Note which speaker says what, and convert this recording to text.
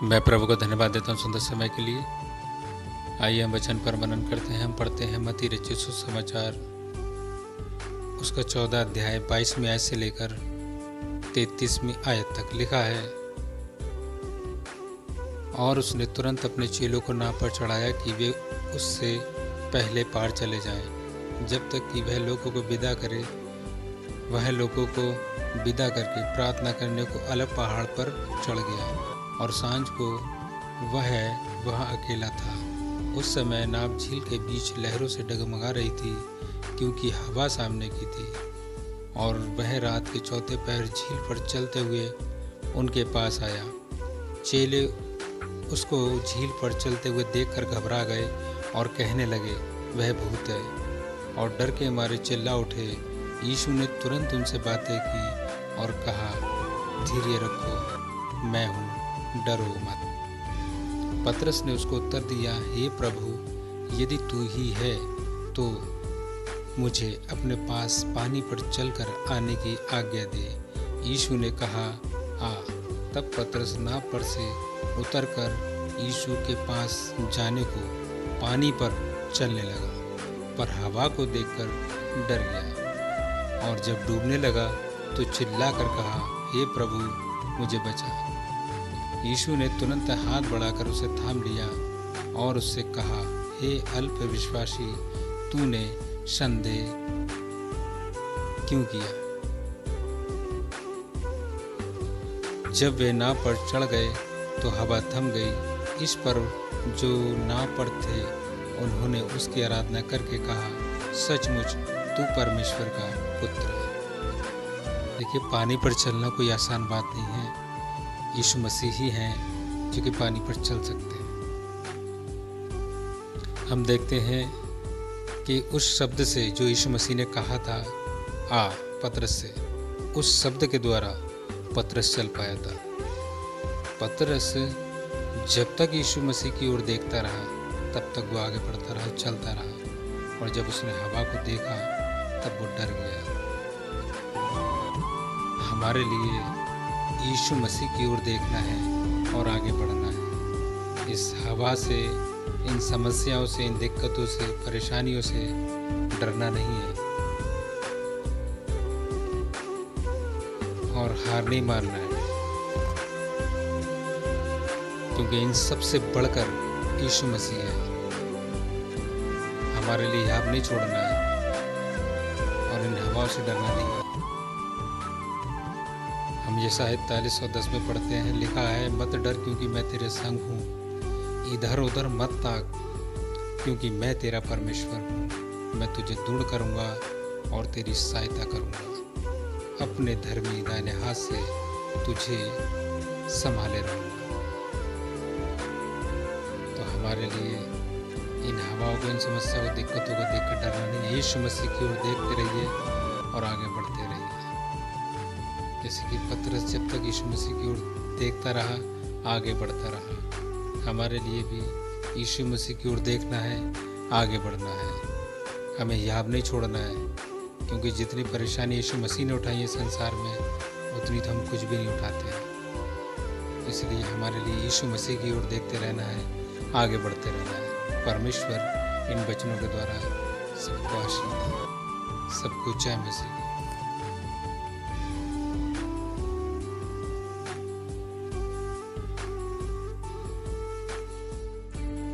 Speaker 1: मैं प्रभु को धन्यवाद देता हूँ सुंदर समय के लिए। आइए हम वचन पर मनन करते हैं। हम पढ़ते हैं मत्ती रचित सुसमाचार उसका 14 अध्याय 22वीं आयत से लेकर 33वीं आयत तक लिखा है। और उसने तुरंत अपने चेलों को नाव पर चढ़ाया कि वे उससे पहले पार चले जाएं, जब तक कि वह लोगों को विदा करे। वह लोगों को विदा करके प्रार्थना करने को अलग पहाड़ पर चढ़ गया और सांझ को वह वहाँ अकेला था। उस समय नाव झील के बीच लहरों से डगमगा रही थी, क्योंकि हवा सामने की थी। और वह रात के चौथे पहर झील पर चलते हुए उनके पास आया। चेले उसको झील पर चलते हुए देखकर घबरा गए और कहने लगे, वह भूत है, और डर के मारे चिल्ला उठे। यीशु ने तुरंत उनसे बातें की और कहा, धैर्य रखो, मैं हूँ, डरो मत। पतरस ने उसको उत्तर दिया, हे प्रभु, यदि तू ही है तो मुझे अपने पास पानी पर चलकर आने की आज्ञा दे। यीशु ने कहा, आ। तब पतरस नाव पर से उतरकर यीशु के पास जाने को पानी पर चलने लगा, पर हवा को देखकर डर गया। और जब डूबने लगा तो चिल्लाकर कहा, हे प्रभु, मुझे बचा। यीशु ने तुरंत हाथ बढ़ाकर उसे थाम लिया और उससे कहा, हे अल्प विश्वासी, तूने संदेह क्यों किया? जब वे नाव पर चढ़ गए तो हवा थम गई। इस पर जो नाव पर थे उन्होंने उसकी आराधना करके कहा, सचमुच तू परमेश्वर का पुत्र है। देखिए, पानी पर चलना कोई आसान बात नहीं है। यीशु मसीह ही हैं जो कि पानी पर चल सकते हैं। हम देखते हैं कि उस शब्द से जो यीशु मसीह ने कहा था, आ, पतरस से, उस शब्द के द्वारा पतरस चल पाया था। पतरस जब तक यीशु मसीह की ओर देखता रहा तब तक वो आगे बढ़ता रहा, चलता रहा। और जब उसने हवा को देखा तब वो डर गया। हमारे लिए यीशु मसीह की ओर देखना है और आगे बढ़ना है। इस हवा से, इन समस्याओं से, इन दिक्कतों से, परेशानियों से डरना नहीं है और हार नहीं मानना है, क्योंकि इन सबसे बढ़कर यीशु मसीह है। हमारे लिए हार नहीं छोड़ना है और इन हवाओं से डरना नहीं है। हम ये शायद 4310 में पढ़ते हैं, लिखा है, मत डर क्योंकि मैं तेरे संग हूँ, इधर उधर मत ताक क्योंकि मैं तेरा परमेश्वर हूँ। मैं तुझे दूर करूँगा और तेरी सहायता करूँगा, अपने धर्मी दाहिने हाथ से तुझे संभाले रहूँगा। तो हमारे लिए इन हवाओं को, इन समस्याओं, दिक्कतों को देख कर डरना नहीं है। यीशु मसीह की ओर देखते रहिए और आगे बढ़ते रहिए। जैसे कि पतरस जब तक यीशु मसीह की ओर देखता रहा, आगे बढ़ता रहा। हमारे लिए भी यीशु मसीह की ओर देखना है, आगे बढ़ना है। हमें याद नहीं छोड़ना है, क्योंकि जितनी परेशानी यीशु मसीह ने उठाई है संसार में, उतनी तो हम कुछ भी नहीं उठाते हैं। इसलिए हमारे लिए यीशु मसीह की ओर देखते रहना है, आगे बढ़ते रहना है। परमेश्वर इन वचनों के द्वारा सबको आशीष दे। सबको जय मसीह।